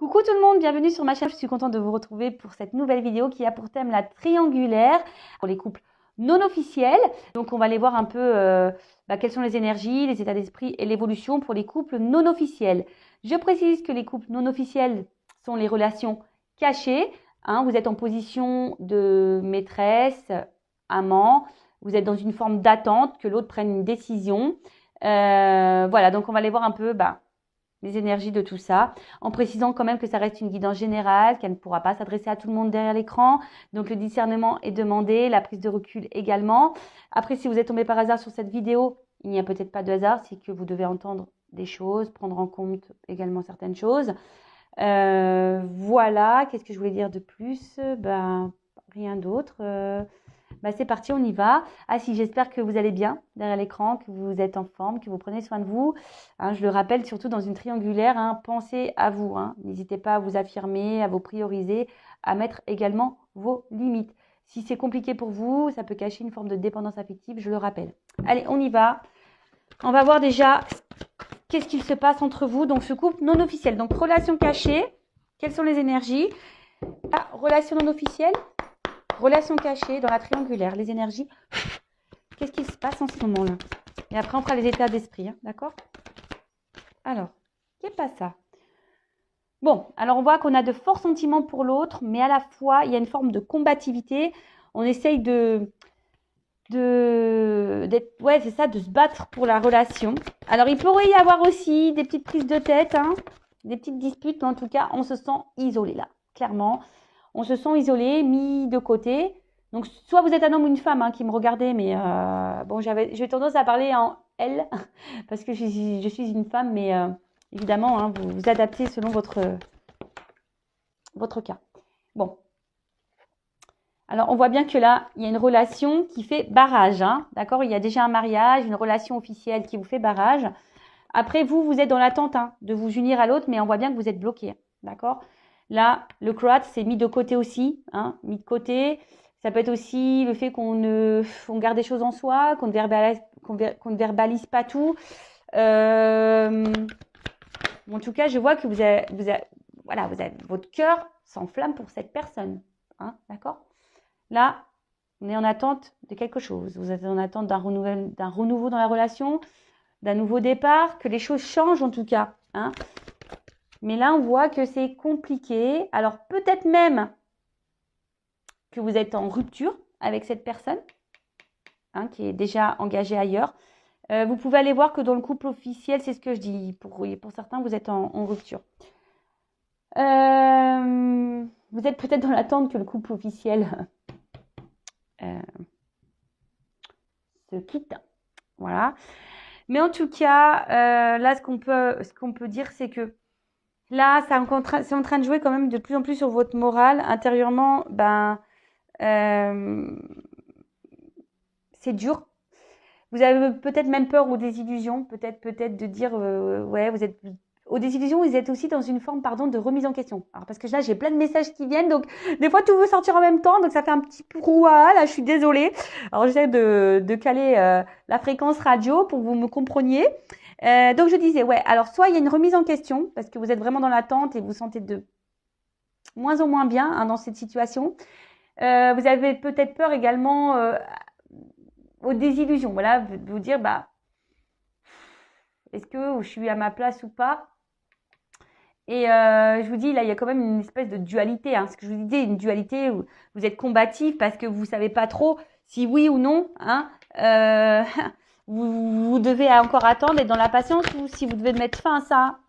Coucou tout le monde, bienvenue sur ma chaîne. Je suis contente de vous retrouver pour cette nouvelle vidéo qui a pour thème la triangulaire pour les couples non officiels. Donc on va aller voir un peu quelles sont les énergies, les états d'esprit et l'évolution pour les couples non officiels. Je précise que les couples non officiels sont les relations cachées. Vous êtes en position de maîtresse, amant, vous êtes dans une forme d'attente que l'autre prenne une décision. Voilà, donc on va aller voir un peu les énergies de tout ça, en précisant quand même que ça reste une guidance générale, qu'elle ne pourra pas s'adresser à tout le monde derrière l'écran. Donc le discernement est demandé, la prise de recul également. Après, si vous êtes tombé par hasard sur cette vidéo, il n'y a peut-être pas de hasard, c'est que vous devez entendre des choses, prendre en compte également certaines choses. Voilà, qu'est-ce que je voulais dire de plus? Rien d'autre. C'est parti, on y va. Ah si, j'espère que vous allez bien derrière l'écran, que vous êtes en forme, que vous prenez soin de vous. Je le rappelle, surtout dans une triangulaire, pensez à vous. N'hésitez pas à vous affirmer, à vous prioriser, à mettre également vos limites. Si c'est compliqué pour vous, ça peut cacher une forme de dépendance affective, je le rappelle. Allez, on y va. On va voir déjà qu'est-ce qu'il se passe entre vous. Donc, ce couple non officiel. Donc, relation cachée. Quelles sont les énergies? Relation non officielle. Relation cachée dans la triangulaire, les énergies. Qu'est-ce qui se passe en ce moment-là? Et après, on fera les états d'esprit, d'accord? Alors, qu'est-ce pas ça? Bon, alors on voit qu'on a de forts sentiments pour l'autre, mais à la fois, il y a une forme de combativité. On essaye de se battre pour la relation. Alors, il pourrait y avoir aussi des petites prises de tête, des petites disputes, mais en tout cas, on se sent isolé là, clairement. On se sent isolé, mis de côté. Donc, soit vous êtes un homme ou une femme qui me regardez, mais j'ai tendance à parler en elle, parce que je suis une femme, mais évidemment, vous vous adaptez selon votre cas. Bon. Alors, on voit bien que là, il y a une relation qui fait barrage, d'accord? Il y a déjà un mariage, une relation officielle qui vous fait barrage. Après, vous êtes dans l'attente de vous unir à l'autre, mais on voit bien que vous êtes bloqué, d'accord? Là, le croate, c'est mis de côté aussi, mis de côté. Ça peut être aussi le fait qu'on garde des choses en soi, qu'on ne verbalise pas tout. En tout cas, je vois que votre cœur s'enflamme pour cette personne, d'accord? Là, on est en attente de quelque chose. Vous êtes en attente d'un renouveau dans la relation, d'un nouveau départ, que les choses changent en tout cas, Mais là, on voit que c'est compliqué. Alors, peut-être même que vous êtes en rupture avec cette personne qui est déjà engagée ailleurs. Vous pouvez aller voir que dans le couple officiel, c'est ce que je dis. Pour certains, vous êtes en rupture. Vous êtes peut-être dans l'attente que le couple officiel se quitte. Voilà. Mais en tout cas, là, ce qu'on peut dire, c'est que là, c'est en train de jouer quand même de plus en plus sur votre morale. Intérieurement, c'est dur. Vous avez peut-être même peur aux désillusions. Peut-être de dire, vous êtes aux désillusions, vous êtes aussi dans une forme, de remise en question. Alors, parce que là, j'ai plein de messages qui viennent. Donc, des fois, tout veut sortir en même temps. Donc, ça fait un petit brouhaha. Là, je suis désolée. Alors, j'essaie de caler la fréquence radio pour que vous me compreniez. Donc, je disais, alors soit il y a une remise en question parce que vous êtes vraiment dans l'attente et vous sentez de moins en moins bien dans cette situation. Vous avez peut-être peur également aux désillusions. Voilà, de vous dire, est-ce que je suis à ma place ou pas? Et je vous dis, là, il y a quand même une espèce de dualité. Ce que je vous disais, une dualité où vous êtes combatif parce que vous ne savez pas trop si oui ou non. Vous devez encore attendre, être dans la patience ou si vous devez mettre fin à ça.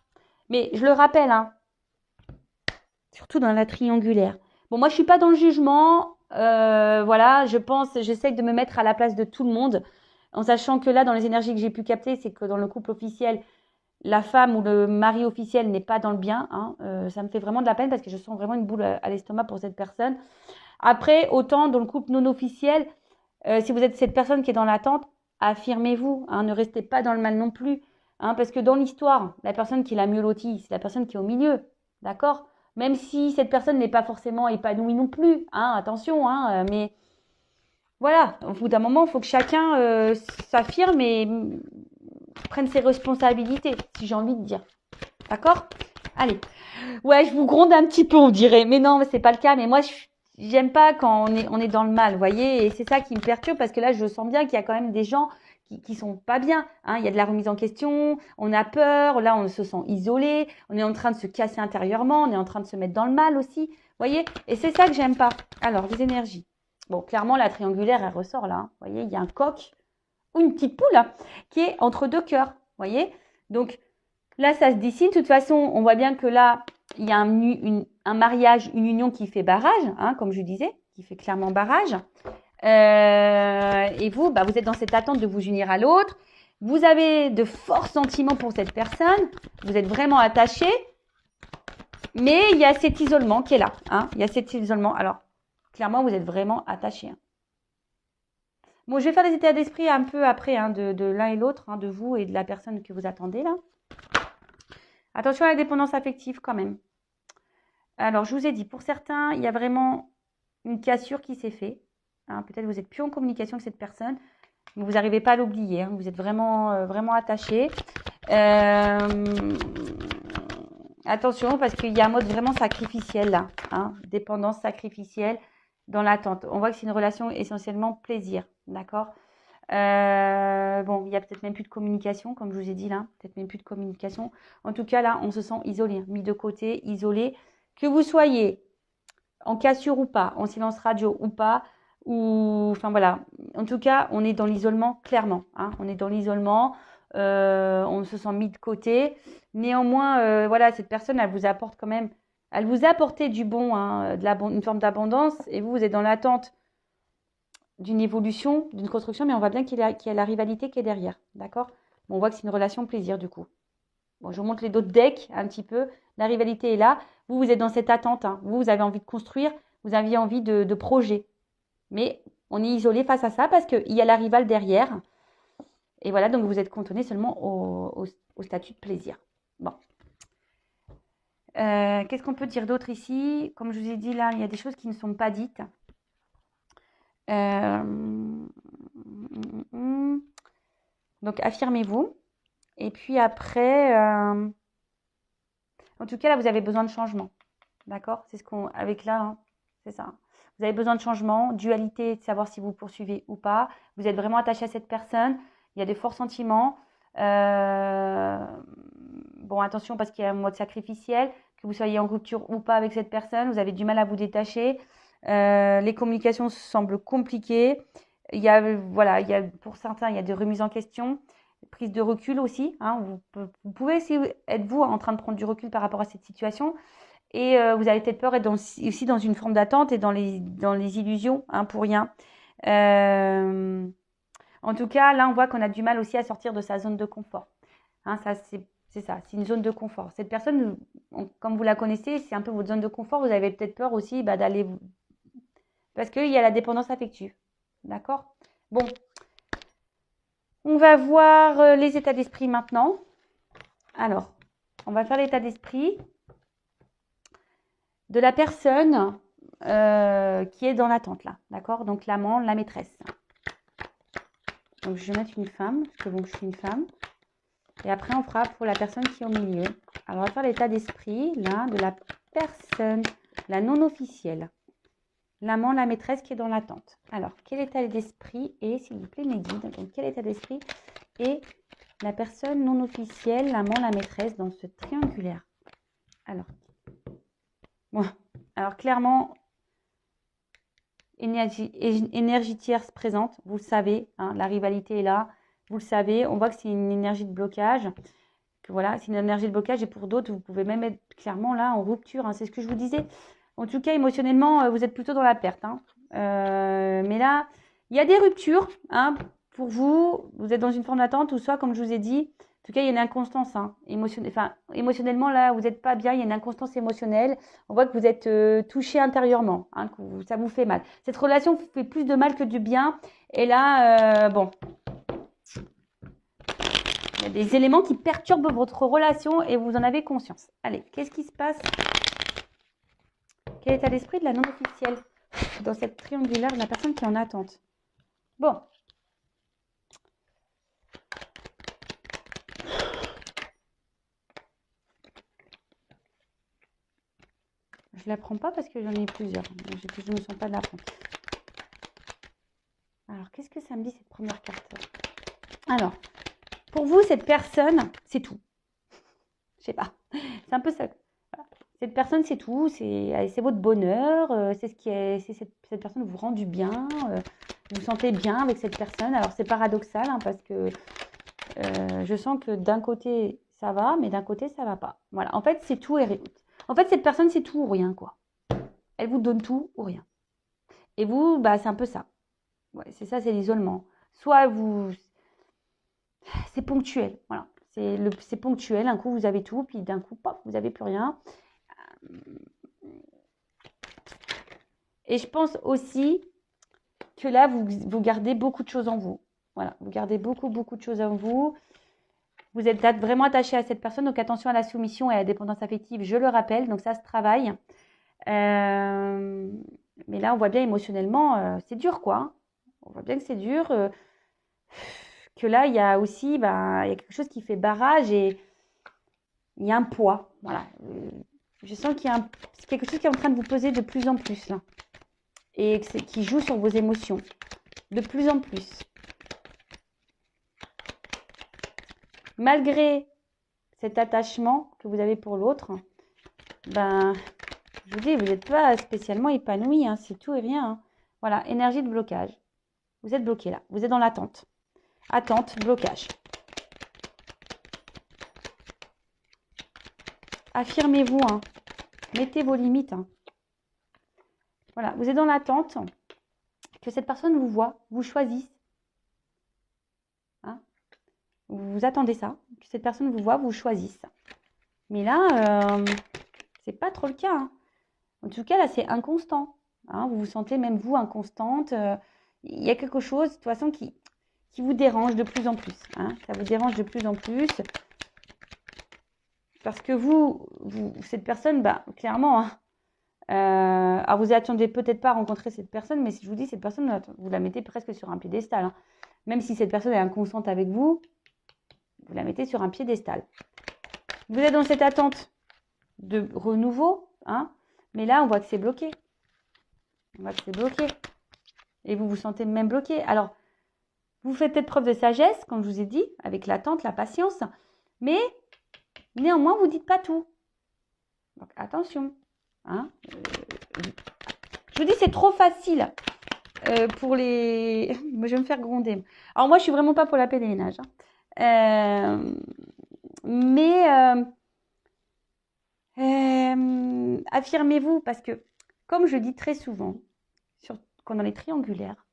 Mais je le rappelle, surtout dans la triangulaire. Bon, moi, je suis pas dans le jugement. J'essaie de me mettre à la place de tout le monde, en sachant que là, dans les énergies que j'ai pu capter, c'est que dans le couple officiel, la femme ou le mari officiel n'est pas dans le bien. Ça me fait vraiment de la peine parce que je sens vraiment une boule à l'estomac pour cette personne. Après, autant dans le couple non officiel, si vous êtes cette personne qui est dans l'attente, affirmez-vous, ne restez pas dans le mal non plus. Parce que dans l'histoire, la personne qui est la mieux lotie, c'est la personne qui est au milieu. D'accord? Même si cette personne n'est pas forcément épanouie non plus. Attention, mais voilà, au bout d'un moment, il faut que chacun s'affirme et prenne ses responsabilités, si j'ai envie de dire. D'accord? Allez. Ouais, je vous gronde un petit peu, on dirait. Mais non, c'est pas le cas. Mais moi, j'aime pas quand on est dans le mal, vous voyez. Et c'est ça qui me perturbe parce que là, je sens bien qu'il y a quand même des gens qui sont pas bien. Hein. Il y a de la remise en question, on a peur, là, on se sent isolé, on est en train de se casser intérieurement, on est en train de se mettre dans le mal aussi, vous voyez. Et c'est ça que j'aime pas. Alors, les énergies. Bon, clairement, la triangulaire, elle ressort là. Hein. Vous voyez, il y a un coq ou une petite poule là, qui est entre deux cœurs, vous voyez. Donc, là, ça se dessine. De toute façon, on voit bien que là, il y a un mariage, une union qui fait barrage, hein, comme je disais, qui fait clairement barrage. Et vous, bah, vous êtes dans cette attente de vous unir à l'autre. Vous avez de forts sentiments pour cette personne. Vous êtes vraiment attaché. Mais il y a cet isolement qui est là. Hein. Il y a cet isolement. Alors, clairement, vous êtes vraiment attaché. Hein. Bon, je vais faire des états d'esprit un peu après hein, de l'un et l'autre, hein, de vous et de la personne que vous attendez là. Attention à la dépendance affective quand même. Alors, je vous ai dit, pour certains, il y a vraiment une cassure qui s'est faite. Hein, peut-être vous n'êtes plus en communication avec cette personne, mais vous n'arrivez pas à l'oublier. Hein, vous êtes vraiment, vraiment attaché. Attention, parce qu'il y a un mode vraiment sacrificiel là. Hein, dépendance sacrificielle dans l'attente. On voit que c'est une relation essentiellement plaisir. D'accord ? Bon, il n'y a peut-être même plus de communication, comme je vous ai dit là. Peut-être même plus de communication. En tout cas, là, on se sent isolé, mis de côté, isolé. Que vous soyez en cassure ou pas, en silence radio ou pas, ou enfin voilà. En tout cas, on est dans l'isolement clairement. Hein. On est dans l'isolement, on se sent mis de côté. Néanmoins, voilà, cette personne, elle vous apporte quand même, elle vous a apporté du bon, hein, une forme d'abondance, et vous êtes dans l'attente d'une évolution, d'une construction, mais on voit bien qu'il y a la rivalité qui est derrière, d'accord ? Bon, on voit que c'est une relation plaisir du coup. Bon, je vous montre les d'autres decks un petit peu. La rivalité est là. Vous êtes dans cette attente. Hein. Vous avez envie de construire. Vous avez envie de projet. Mais on est isolé face à ça parce qu'il y a la rivale derrière. Et voilà, donc vous êtes cantonné seulement au statut de plaisir. Bon. Qu'est-ce qu'on peut dire d'autre ici ? Comme je vous ai dit, là, il y a des choses qui ne sont pas dites. Donc, affirmez-vous. Et puis après... En tout cas, là, vous avez besoin de changement. D'accord ? C'est ce qu'on... Avec là, hein, c'est ça. Vous avez besoin de changement, dualité, de savoir si vous poursuivez ou pas. Vous êtes vraiment attaché à cette personne. Il y a des forts sentiments. Bon, attention parce qu'il y a un mode sacrificiel. Que vous soyez en rupture ou pas avec cette personne, vous avez du mal à vous détacher. Les communications semblent compliquées. Voilà, pour certains, il y a des remises en question. Prise de recul aussi. Hein, vous pouvez être vous en train de prendre du recul par rapport à cette situation. Et vous avez peut-être peur d'être aussi dans une forme d'attente et dans les illusions, hein, pour rien. En tout cas, là, on voit qu'on a du mal aussi à sortir de sa zone de confort. Hein, ça, c'est ça, c'est une zone de confort. Cette personne, comme vous la connaissez, c'est un peu votre zone de confort. Vous avez peut-être peur aussi d'aller... Parce qu'il y a la dépendance affective. D'accord ? Bon. On va voir les états d'esprit maintenant. Alors, on va faire l'état d'esprit de la personne qui est dans l'attente là, d'accord ? Donc l'amant, la maîtresse. Donc je vais mettre une femme, parce que bon, je suis une femme. Et après, on fera pour la personne qui est au milieu. Alors, on va faire l'état d'esprit là de la personne, la non officielle. L'amant, la maîtresse qui est dans l'attente. Alors, quel état d'esprit est, s'il vous plaît, mes guides, donc quel état d'esprit est la personne non officielle, l'amant, la maîtresse dans ce triangulaire ? Alors, bon, alors clairement, énergie tierce présente, vous le savez, hein, la rivalité est là, vous le savez, on voit que c'est une énergie de blocage, que voilà, c'est une énergie de blocage et pour d'autres, vous pouvez même être clairement là en rupture, hein, c'est ce que je vous disais. En tout cas, émotionnellement, vous êtes plutôt dans la perte. Hein. Mais là, il y a des ruptures hein, pour vous. Vous êtes dans une forme d'attente ou soit, comme je vous ai dit, en tout cas, il y a une inconstance. Hein, émotionnellement, là, vous n'êtes pas bien. Il y a une inconstance émotionnelle. On voit que vous êtes touché intérieurement, hein, que ça vous fait mal. Cette relation vous fait plus de mal que du bien. Et là, bon, il y a des éléments qui perturbent votre relation et vous en avez conscience. Allez, qu'est-ce qui se passe ? Quel état d'esprit de la non-officielle dans cette triangulaire de la personne qui est en attente ? Bon. Je ne la prends pas parce que j'en ai plusieurs. Je ne me sens pas de la prendre. Alors, qu'est-ce que ça me dit, cette première carte? Alors, pour vous, cette personne, c'est tout. Je sais pas. C'est un peu ça. Voilà. Cette personne, c'est tout. C'est votre bonheur. C'est ce qui est. Cette personne vous rend du bien. Vous vous sentez bien avec cette personne. Alors, c'est paradoxal hein, parce que je sens que d'un côté, ça va, mais d'un côté, ça va pas. Voilà. En fait, c'est tout et rien. En fait, cette personne, c'est tout ou rien, quoi. Elle vous donne tout ou rien. Et vous, bah, c'est un peu ça. Ouais, c'est ça, c'est l'isolement. Soit vous... C'est ponctuel, voilà. C'est ponctuel, un coup vous avez tout, puis d'un coup, pop, vous n'avez plus rien. Et je pense aussi que là, vous gardez beaucoup de choses en vous. Voilà, vous gardez beaucoup de choses en vous. Vous êtes vraiment attaché à cette personne, donc attention à la soumission et à la dépendance affective, je le rappelle, donc ça se travaille. Mais là, on voit bien émotionnellement, c'est dur, quoi. On voit bien que c'est dur. Que là, il y a aussi il y a quelque chose qui fait barrage et il y a un poids. Voilà. Je sens qu'il y a quelque chose qui est en train de vous peser de plus en plus là. Et qui joue sur vos émotions. De plus en plus. Malgré cet attachement que vous avez pour l'autre, je vous dis, vous n'êtes pas spécialement épanoui. Hein, c'est tout et rien. Hein. Voilà, énergie de blocage. Vous êtes bloqué là. Vous êtes dans l'attente. Attente, blocage. Affirmez-vous. Hein. Mettez vos limites. Hein. Voilà, vous êtes dans l'attente que cette personne vous voit, vous choisisse. Hein, vous attendez ça, que cette personne vous voit, vous choisisse. Mais là, c'est pas trop le cas. Hein. En tout cas, là, c'est inconstant. Hein, vous vous sentez même vous inconstante. Il y a quelque chose, de toute façon, qui vous dérange de plus en plus. Hein, ça vous dérange de plus en plus. Parce que cette personne, clairement... Hein, alors vous attendez peut-être pas à rencontrer cette personne, mais si je vous dis cette personne, vous la mettez presque sur un piédestal. Hein. Même si cette personne est inconsciente avec vous, vous la mettez sur un piédestal. Vous êtes dans cette attente de renouveau, hein, mais là on voit que c'est bloqué. On voit que c'est bloqué. Et vous vous sentez même bloqué. Alors, vous faites peut-être preuve de sagesse, comme je vous ai dit, avec l'attente, la patience, mais néanmoins vous ne dites pas tout. Donc attention. Hein, je vous dis, c'est trop facile pour les... Je vais me faire gronder. Alors moi, je suis vraiment pas pour la pèlerinage. Hein. Affirmez-vous, parce que, comme je dis très souvent, quand on est triangulaire,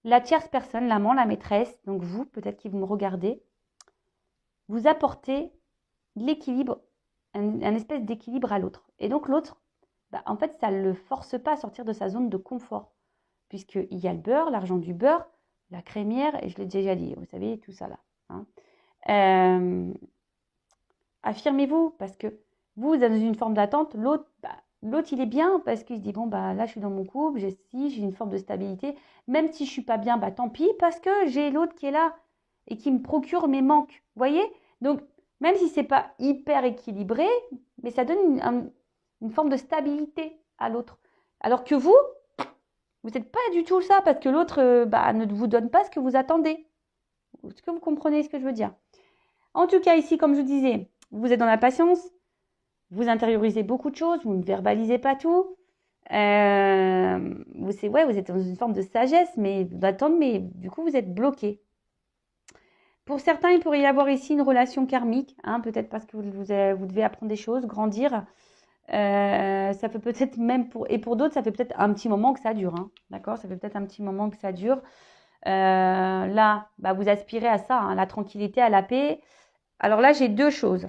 la tierce personne, l'amant, la maîtresse, donc vous, peut-être qui vous me regardez, vous apportez l'équilibre, un espèce d'équilibre à l'autre. Et donc l'autre, en fait, ça ne le force pas à sortir de sa zone de confort. Puisqu'il y a le beurre, l'argent du beurre, la crémière, et je l'ai déjà dit, vous savez, tout ça là. Hein. Affirmez-vous, parce que vous êtes dans une forme d'attente, l'autre, il est bien, parce qu'il se dit, bon, là, je suis dans mon couple, j'ai une forme de stabilité. Même si je ne suis pas bien, tant pis, parce que j'ai l'autre qui est là et qui me procure mes manques. Vous voyez? Donc, même si ce n'est pas hyper équilibré, mais ça donne une forme de stabilité à l'autre. Alors que vous n'êtes pas du tout ça, parce que l'autre ne vous donne pas ce que vous attendez. Est-ce que vous comprenez ce que je veux dire? En tout cas, ici, comme je vous disais, vous êtes dans la patience, vous intériorisez beaucoup de choses, vous ne verbalisez pas tout. Vous êtes dans une forme de sagesse, mais d'attendre, mais du coup, vous êtes bloqué. Pour certains, il pourrait y avoir ici une relation karmique, hein, peut-être parce que vous devez apprendre des choses, grandir. Ça fait peut-être même pour d'autres, ça fait peut-être un petit moment que ça dure. Hein, d'accord? Ça fait peut-être un petit moment que ça dure. Là, vous aspirez à ça, hein, la tranquillité, à la paix. Alors là, j'ai deux choses.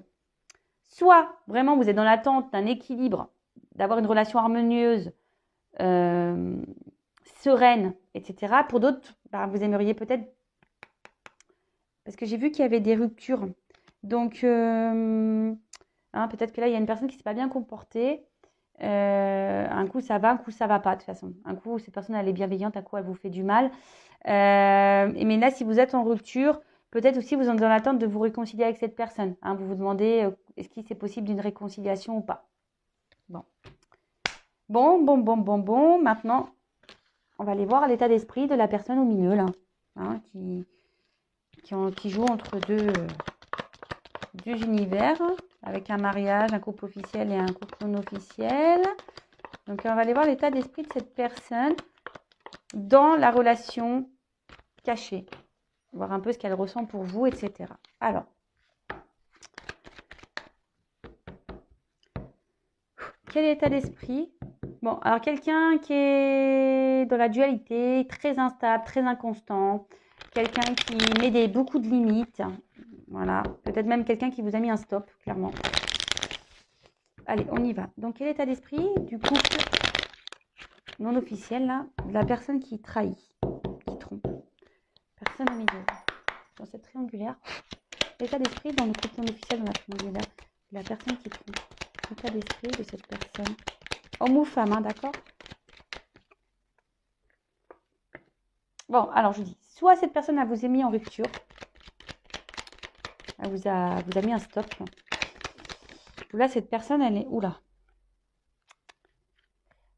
Soit vraiment vous êtes dans l'attente d'un équilibre, d'avoir une relation harmonieuse, sereine, etc. Pour d'autres, vous aimeriez peut-être... Parce que j'ai vu qu'il y avait des ruptures. Donc, peut-être que là, il y a une personne qui ne s'est pas bien comportée. Un coup, ça va, un coup, ça ne va pas, de toute façon. Un coup, cette personne, elle est bienveillante, un coup, elle vous fait du mal. Mais là, si vous êtes en rupture, peut-être aussi vous êtes dans l'attente de vous réconcilier avec cette personne. Hein, vous vous demandez, est-ce qu'il c'est possible d'une réconciliation ou pas? Bon. Bon. Maintenant, on va aller voir l'état d'esprit de la personne au milieu, là. Hein, qui joue entre deux univers, avec un mariage, un couple officiel et un couple non officiel. Donc, on va aller voir l'état d'esprit de cette personne dans la relation cachée. Voir un peu ce qu'elle ressent pour vous, etc. Alors, quel est l'état d'esprit? Bon, alors quelqu'un qui est dans la dualité, très instable, très inconstant, quelqu'un qui met beaucoup de limites, voilà, peut-être même quelqu'un qui vous a mis un stop, clairement. Allez, on y va. Donc, quel est l'état d'esprit du couple non officiel, là, de la personne qui trahit, qui trompe? Personne au milieu, dans cette triangulaire. L'état d'esprit dans le couple non officiel, dans la triangulaire, de la personne qui trompe. L'état d'esprit de cette personne. Homme ou femme, hein, d'accord? Bon, alors je dis, soit cette personne elle vous a mis en rupture, elle vous a mis un stop, ou là cette personne elle est, oula,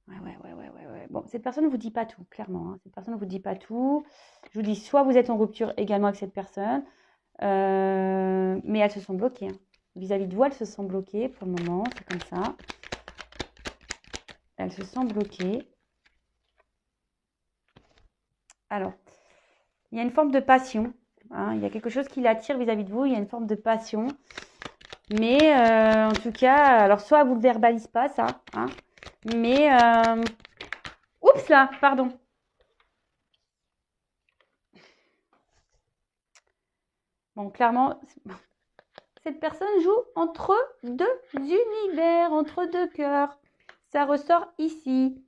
ouais. Bon, cette personne ne vous dit pas tout, clairement, hein. Cette personne ne vous dit pas tout. Je vous dis, soit vous êtes en rupture également avec cette personne, mais elles se sont bloquées, hein. Vis-à-vis de vous, elles se sont bloquées pour le moment, c'est comme ça. Elles se sont bloquées. Alors, il y a une forme de passion, hein, il y a quelque chose qui l'attire vis-à-vis de vous, il y a une forme de passion. Mais en tout cas, alors soit vous ne le verbalise pas ça, hein, mais oups là, pardon. Bon, clairement, cette personne joue entre deux univers, entre deux cœurs. Ça ressort ici.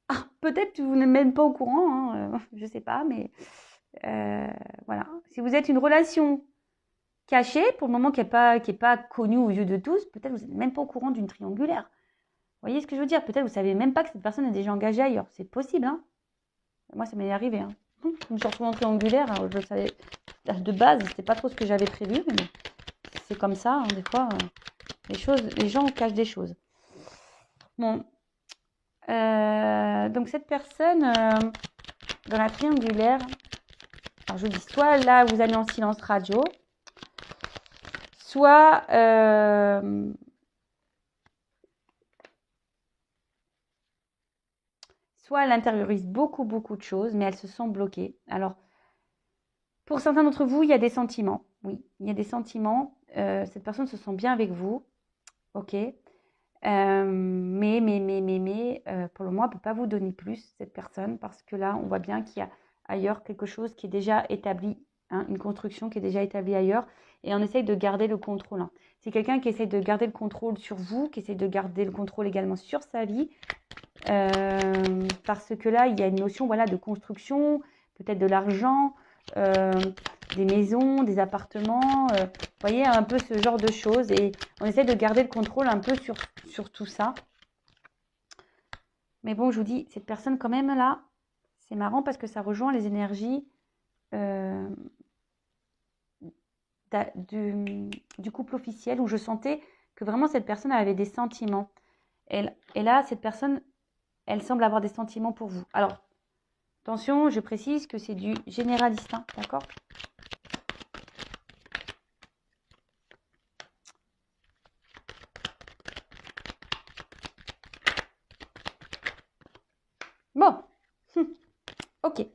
Ah, peut-être que vous n'êtes même pas au courant, hein, je ne sais pas, mais voilà. Si vous êtes une relation cachée, pour le moment qui n'est pas connue aux yeux de tous, peut-être que vous n'êtes même pas au courant d'une triangulaire. Vous voyez ce que je veux dire? Peut-être que vous ne savez même pas que cette personne est déjà engagée ailleurs. C'est possible, hein? Moi, ça m'est arrivé, hein. Je me suis retrouvée en triangulaire, hein, je savais, de base, c'était pas trop ce que j'avais prévu, mais c'est comme ça, hein, des fois, les gens cachent des choses. Bon. Donc, cette personne, dans la triangulaire, alors je dis, soit là, vous allez en silence radio, soit... soit elle intériorise beaucoup de choses, mais elle se sent bloquée. Alors, pour certains d'entre vous, il y a des sentiments. Oui, il y a des sentiments. Cette personne se sent bien avec vous. Ok. Mais pour le moment, elle ne peut pas vous donner plus, cette personne, parce que là, on voit bien qu'il y a ailleurs quelque chose qui est déjà établi, hein, une construction qui est déjà établie ailleurs, et on essaye de garder le contrôle, hein. C'est quelqu'un qui essaye de garder le contrôle sur vous, qui essaye de garder le contrôle également sur sa vie, parce que là, il y a une notion, voilà, de construction, peut-être de l'argent, des maisons, des appartements, vous voyez, un peu ce genre de choses. Et on essaie de garder le contrôle un peu sur tout ça. Mais bon, je vous dis, cette personne quand même là, c'est marrant parce que ça rejoint les énergies du couple officiel où je sentais que vraiment cette personne elle avait des sentiments. Et là, cette personne, elle semble avoir des sentiments pour vous. Alors, attention, je précise que c'est du généraliste, hein, d'accord? Bon, ok.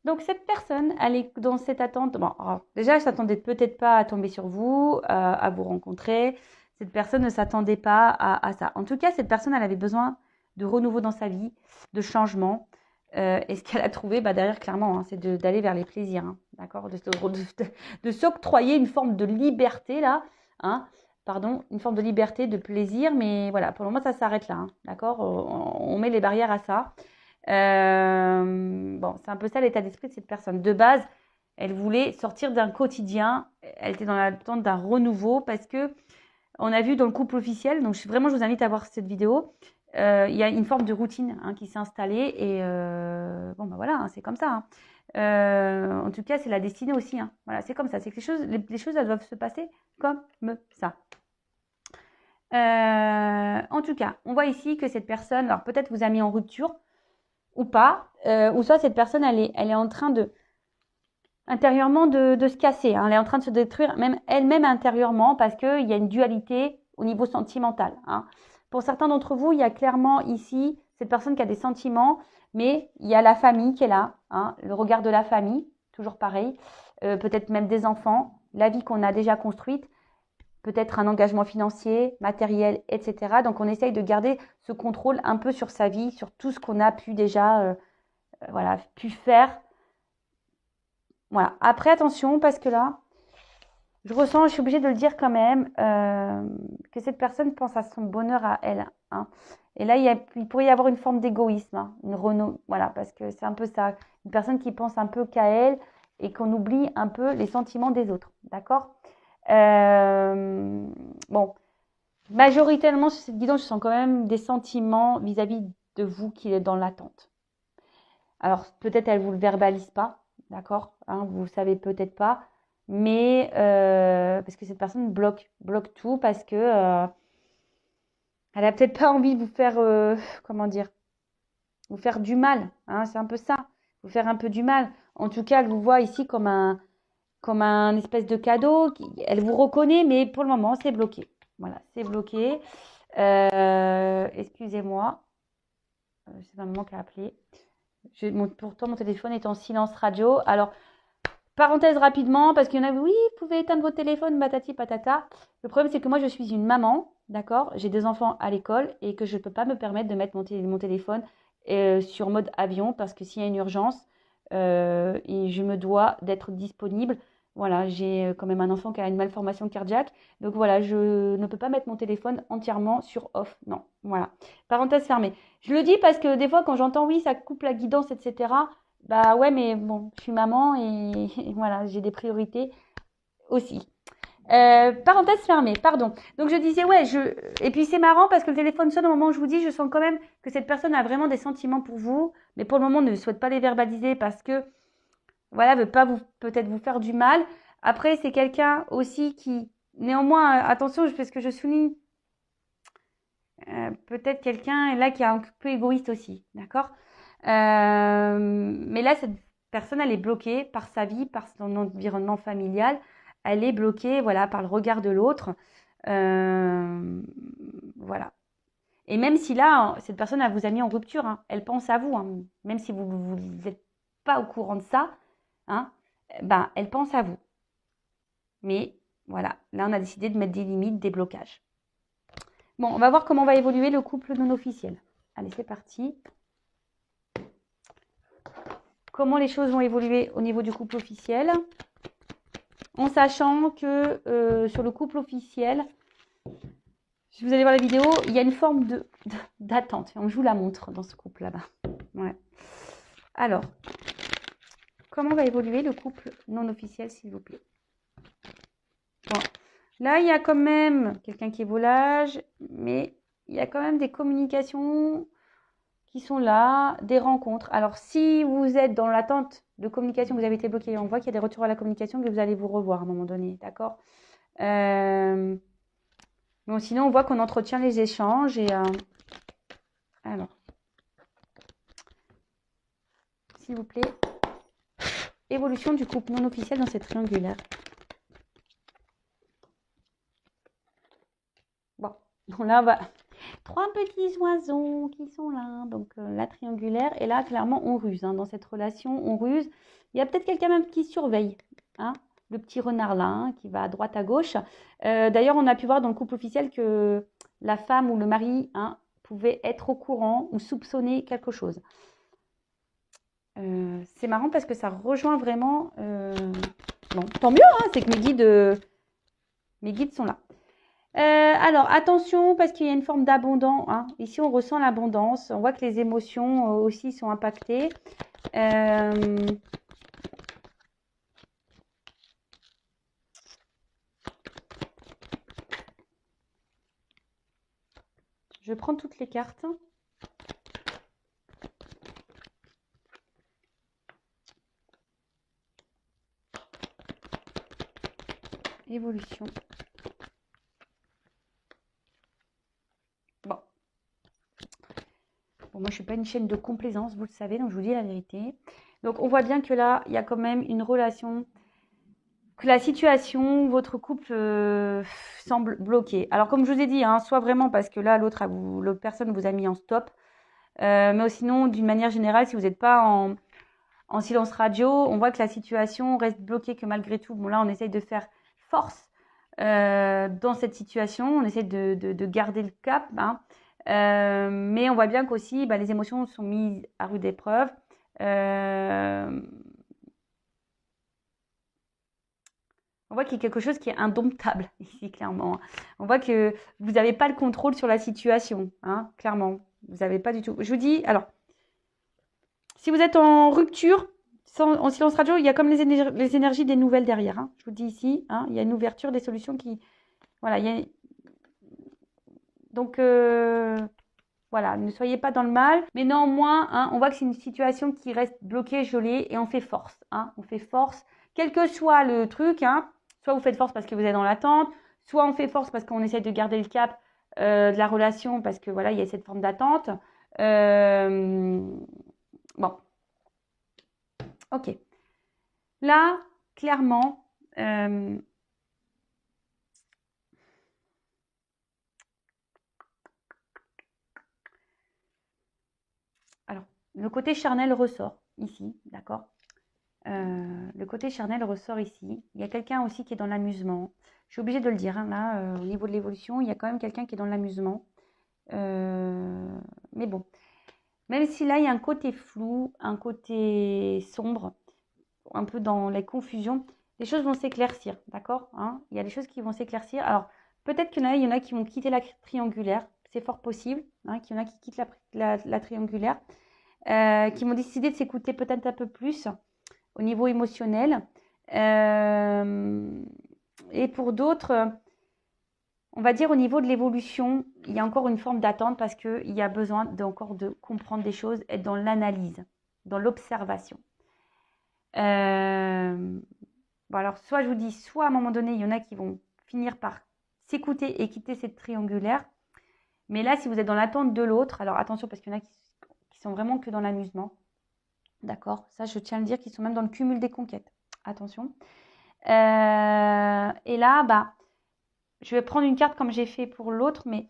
Donc, cette personne, elle est dans cette attente. Bon, alors, déjà, elle ne s'attendait peut-être pas à tomber sur vous, à vous rencontrer. Cette personne ne s'attendait pas à ça. En tout cas, cette personne, elle avait besoin de renouveau dans sa vie, de changement. Et ce qu'elle a trouvé, derrière, clairement, hein, c'est d'aller vers les plaisirs, hein, d'accord, de s'octroyer une forme de liberté, là, hein, pardon, une forme de liberté, de plaisir. Mais voilà, pour le moment, ça s'arrête là, hein, d'accord, on met les barrières à ça. Bon, c'est un peu ça l'état d'esprit de cette personne. De base, elle voulait sortir d'un quotidien. Elle était dans l'attente d'un renouveau parce que on a vu dans le couple officiel, donc vraiment je vous invite à voir cette vidéo, il y a une forme de routine, hein, qui s'est installée et bon voilà, hein, c'est comme ça, hein. En tout cas, c'est la destinée aussi, hein. Voilà, c'est comme ça, c'est que les choses elles doivent se passer comme ça. En tout cas, on voit ici que cette personne, alors peut-être vous a mis en rupture ou pas, ou soit cette personne, elle est en train intérieurement de se casser, hein. Elle est en train de se détruire même elle-même intérieurement parce qu'il y a une dualité au niveau sentimental, hein. Pour certains d'entre vous, il y a clairement ici cette personne qui a des sentiments, mais il y a la famille qui est là, hein, le regard de la famille, toujours pareil, peut-être même des enfants, la vie qu'on a déjà construite, peut-être un engagement financier, matériel, etc. Donc on essaye de garder ce contrôle un peu sur sa vie, sur tout ce qu'on a pu déjà voilà, pu faire. Voilà. Après, attention, parce que là, je ressens, je suis obligée de le dire quand même, que cette personne pense à son bonheur à elle, hein. Et là, il pourrait y avoir une forme d'égoïsme, hein, voilà, parce que c'est un peu ça, une personne qui pense un peu qu'à elle et qu'on oublie un peu les sentiments des autres, d'accord? Bon, majoritairement sur cette guidance, je sens quand même des sentiments vis-à-vis de vous qui est dans l'attente. Alors, peut-être elle ne vous le verbalise pas, d'accord, hein, vous ne savez peut-être pas, mais parce que cette personne bloque tout parce que elle n'a peut-être pas envie de vous faire, comment dire, vous faire du mal, hein, c'est un peu ça, vous faire un peu du mal. En tout cas, elle vous voit ici comme un espèce de cadeau. Elle vous reconnaît, mais pour le moment, c'est bloqué. Voilà, c'est bloqué. Excusez-moi, c'est ma maman qui a appelé. Pourtant, mon téléphone est en silence radio. Alors, parenthèse rapidement, parce qu'il y en a, oui, vous pouvez éteindre votre téléphone, patati patata. Le problème, c'est que moi, je suis une maman, d'accord? J'ai des enfants à l'école et que je ne peux pas me permettre de mettre mon téléphone sur mode avion parce que s'il y a une urgence, et je me dois d'être disponible. Voilà, j'ai quand même un enfant qui a une malformation cardiaque. Donc voilà, je ne peux pas mettre mon téléphone entièrement sur off. Non, voilà. Parenthèse fermée. Je le dis parce que des fois, quand j'entends oui, ça coupe la guidance, etc., bah ouais, mais bon, je suis maman et voilà, j'ai des priorités aussi. Parenthèse fermée, pardon. Donc je disais, ouais, et puis c'est marrant parce que le téléphone sonne au moment où je vous dis, je sens quand même que cette personne a vraiment des sentiments pour vous, mais pour le moment ne souhaite pas les verbaliser parce que, voilà, veut pas peut-être vous faire du mal. Après, c'est quelqu'un aussi qui, néanmoins, attention, parce que je souligne, peut-être quelqu'un là qui est un peu égoïste aussi, d'accord? Mais là, cette personne, elle est bloquée par sa vie, par son environnement familial. Elle est bloquée, voilà, par le regard de l'autre. Voilà. Et même si là, cette personne, elle vous a mis en rupture, hein, elle pense à vous, hein, même si vous n'êtes pas au courant de ça, hein, ben, elle pense à vous. Mais voilà, là, on a décidé de mettre des limites, des blocages. Bon, on va voir comment va évoluer le couple non officiel. Allez, c'est parti. Comment les choses vont évoluer au niveau du couple officiel, en sachant que sur le couple officiel, si vous allez voir la vidéo, il y a une forme d'attente. Je vous la montre dans ce couple là-bas. Ouais. Alors, comment va évoluer le couple non officiel, s'il vous plaît? Bon. Là, il y a quand même quelqu'un qui est volage, mais il y a quand même des communications qui sont là, des rencontres. Alors, si vous êtes dans l'attente de communication, vous avez été bloqué, on voit qu'il y a des retours à la communication, que vous allez vous revoir à un moment donné, d'accord? Bon, sinon, on voit qu'on entretient les échanges. Et alors, s'il vous plaît, évolution du couple non officiel dans cette triangulaire. Bon, là, on va... 3 petits oiseaux qui sont là. Donc, la triangulaire. Et là, clairement, on ruse. Hein. Dans cette relation, on ruse. Il y a peut-être quelqu'un même qui surveille. Hein, le petit renard là, hein, qui va à droite, à gauche. D'ailleurs, on a pu voir dans le couple officiel que la femme ou le mari, hein, pouvait être au courant ou soupçonner quelque chose. C'est marrant parce que ça rejoint vraiment... Bon, tant mieux, hein, c'est que mes guides sont là. Alors, attention, parce qu'il y a une forme d'abondance. Hein. Ici, on ressent l'abondance. On voit que les émotions aussi sont impactées. Je prends toutes les cartes. Évolution. Bon, moi, je ne suis pas une chaîne de complaisance, vous le savez, donc je vous dis la vérité. Donc, on voit bien que là, il y a quand même une relation, que la situation, votre couple semble bloqué. Alors, comme je vous ai dit, hein, soit vraiment parce que là, l'autre personne vous a mis en stop, mais sinon, d'une manière générale, si vous n'êtes pas en silence radio, on voit que la situation reste bloquée, que malgré tout, bon là, on essaye de faire force dans cette situation, on essaie de garder le cap, hein. Mais on voit bien qu'aussi, les émotions sont mises à rude épreuve. On voit qu'il y a quelque chose qui est indomptable ici, clairement. On voit que vous n'avez pas le contrôle sur la situation, hein, clairement. Vous n'avez pas du tout. Je vous dis, alors, si vous êtes en rupture, en silence radio, il y a comme les énergies des nouvelles derrière, hein. Je vous dis ici, hein, il y a une ouverture des solutions qui... Voilà, donc, voilà, ne soyez pas dans le mal. Mais néanmoins, hein, on voit que c'est une situation qui reste bloquée, gelée, et on fait force. Hein, on fait force, quel que soit le truc. Hein, soit vous faites force parce que vous êtes dans l'attente, soit on fait force parce qu'on essaie de garder le cap de la relation, parce que voilà, il y a cette forme d'attente. Bon, ok. Là, clairement, alors, le côté charnel ressort ici, d'accord. Le côté charnel ressort ici. Il y a quelqu'un aussi qui est dans l'amusement. Je suis obligée de le dire, hein, là, au niveau de l'évolution, il y a quand même quelqu'un qui est dans l'amusement. Mais bon, même si là, il y a un côté flou, un côté sombre, un peu dans les confusions, les choses vont s'éclaircir, d'accord, hein. Il y a des choses qui vont s'éclaircir. Alors, peut-être qu'il y en a qui vont quitter la triangulaire. C'est fort possible, hein, qu'il y en a qui quittent la triangulaire, qui vont décider de s'écouter peut-être un peu plus au niveau émotionnel. Et pour d'autres, on va dire au niveau de l'évolution, il y a encore une forme d'attente parce qu'il y a besoin encore de comprendre des choses, être dans l'analyse, dans l'observation. Bon, alors, soit je vous dis, soit à un moment donné, il y en a qui vont finir par s'écouter et quitter cette triangulaire. Mais là, si vous êtes dans l'attente de l'autre, alors attention parce qu'il y en a qui sont vraiment que dans l'amusement. D'accord, ça je tiens à le dire, qu'ils sont même dans le cumul des conquêtes. Attention. Et là, je vais prendre une carte comme j'ai fait pour l'autre, mais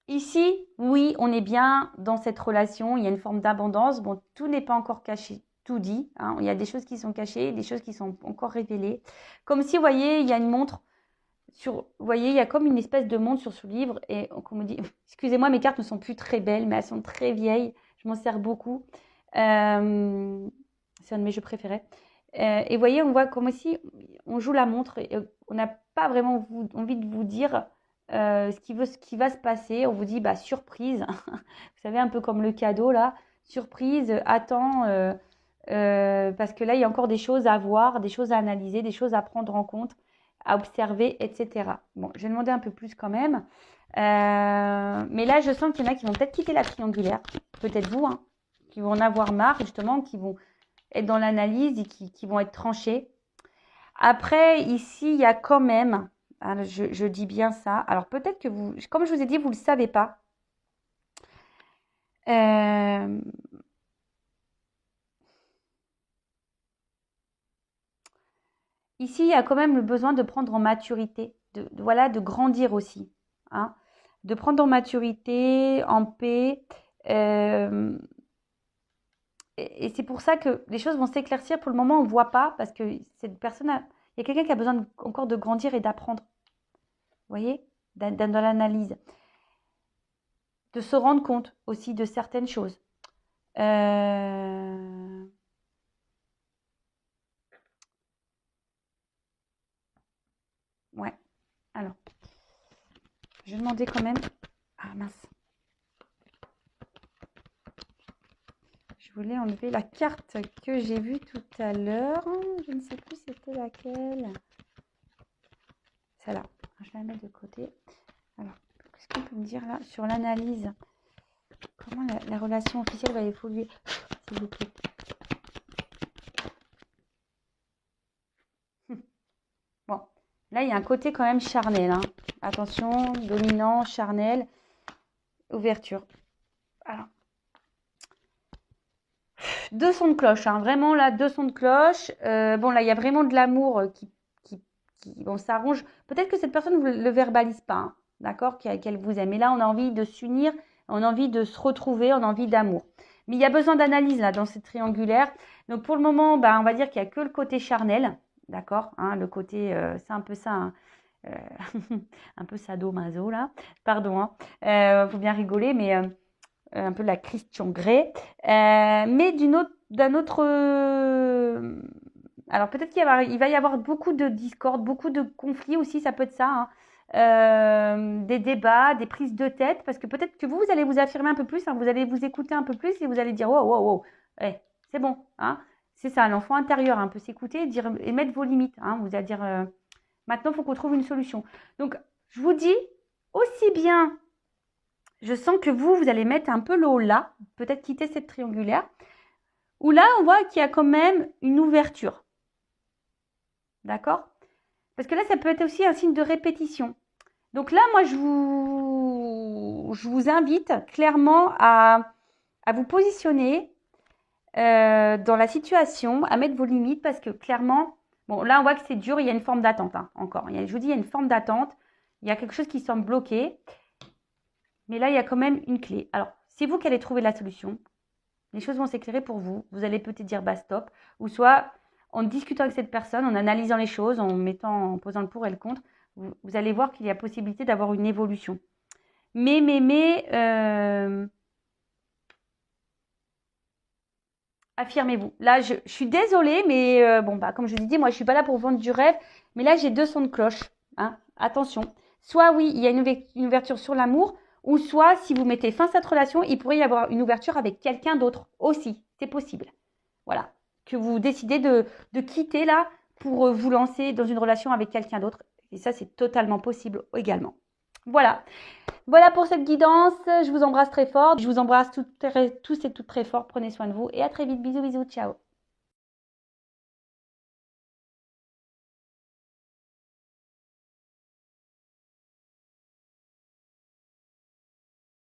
ici, oui, on est bien dans cette relation. Il y a une forme d'abondance. Bon, tout n'est pas encore caché, tout dit, hein. Il y a des choses qui sont cachées, des choses qui sont encore révélées. Comme si, vous voyez, il y a une montre. Vous voyez, il y a comme une espèce de montre sur ce livre. Et on me dit, excusez-moi, mes cartes ne sont plus très belles, mais elles sont très vieilles. Je m'en sers beaucoup. C'est un de mes jeux préférés. Et vous voyez, on voit comme si on joue la montre et on n'a pas vraiment envie de vous dire ce qui va se passer. On vous dit, surprise. Vous savez, un peu comme le cadeau là. Surprise, attends. Parce que là, il y a encore des choses à voir, des choses à analyser, des choses à prendre en compte, à observer, etc. Bon, je vais demander un peu plus quand même. Mais là, je sens qu'il y en a qui vont peut-être quitter la triangulaire. Peut-être vous, hein, qui vont en avoir marre, justement, qui vont être dans l'analyse et qui vont être tranchés. Après, ici, il y a quand même, hein, je dis bien ça. Alors, peut-être que vous, comme je vous ai dit, vous ne le savez pas. Ici, il y a quand même le besoin de prendre en maturité, de grandir aussi, hein, de prendre en maturité, en paix. Et c'est pour ça que les choses vont s'éclaircir. Pour le moment, on ne voit pas parce que cette personne, il y a quelqu'un qui a besoin encore de grandir et d'apprendre. Vous voyez, dans l'analyse. De se rendre compte aussi de certaines choses. Ouais. Alors, je vais demander quand même. Ah mince. Je voulais enlever la carte que j'ai vue tout à l'heure. Je ne sais plus c'était laquelle. Celle-là. Je vais la mettre de côté. Alors, qu'est-ce qu'on peut me dire là sur l'analyse? Comment la relation officielle va évoluer, s'il vous plaît? Bon, là, il y a un côté quand même charnel, hein. Attention, dominant, charnel. ouverture. Alors. 2 sons de cloche, hein. Vraiment là, 2 sons de cloche. Bon, là, il y a vraiment de l'amour qui bon, s'arrange. Peut-être que cette personne ne le verbalise pas, hein, d'accord, qu'elle vous aime. Et là, on a envie de s'unir, on a envie de se retrouver, on a envie d'amour. Mais il y a besoin d'analyse là dans cette triangulaire. Donc pour le moment, bah, on va dire qu'il n'y a que le côté charnel, d'accord, hein, le côté, c'est un peu ça, hein, un peu sadomaso là. Pardon, hein, faut bien rigoler, mais un peu la Christian Grey, mais d'un autre. Alors peut-être il va y avoir beaucoup de discorde, beaucoup de conflits aussi, ça peut être ça, hein. Des débats, des prises de tête, parce que peut-être que vous allez vous affirmer un peu plus, hein, vous allez vous écouter un peu plus et vous allez dire wow, wow, wow, hey, c'est bon, hein, c'est ça, l'enfant intérieur hein, peut s'écouter et mettre vos limites, hein, vous allez dire maintenant il faut qu'on trouve une solution. Donc je vous dis aussi bien. Je sens que vous allez mettre un peu l'eau là, peut-être quitter cette triangulaire, où là, on voit qu'il y a quand même une ouverture. D'accord? Parce que là, ça peut être aussi un signe de répétition. Donc là, moi, je vous invite clairement à vous positionner dans la situation, à mettre vos limites, parce que clairement, bon, là, on voit que c'est dur, il y a une forme d'attente, hein, encore. Je vous dis, il y a une forme d'attente, il y a quelque chose qui semble bloqué. Mais là, il y a quand même une clé. Alors, c'est vous qui allez trouver la solution. Les choses vont s'éclairer pour vous. Vous allez peut-être dire bah stop. Ou soit, en discutant avec cette personne, en analysant les choses, en posant le pour et le contre, vous allez voir qu'il y a possibilité d'avoir une évolution. Mais, affirmez-vous. Là, je suis désolée, mais bon, bah, comme je vous ai dit, moi, je ne suis pas là pour vendre du rêve. Mais là, j'ai 2 sons de cloche. Hein. Attention. Soit, oui, il y a une ouverture sur l'amour. Ou soit, si vous mettez fin à cette relation, il pourrait y avoir une ouverture avec quelqu'un d'autre aussi. C'est possible. Voilà. Que vous décidez de quitter là pour vous lancer dans une relation avec quelqu'un d'autre. Et ça, c'est totalement possible également. Voilà. Voilà pour cette guidance. Je vous embrasse très fort. Je vous embrasse tous et toutes très fort. Prenez soin de vous et à très vite. Bisous, bisous. Ciao.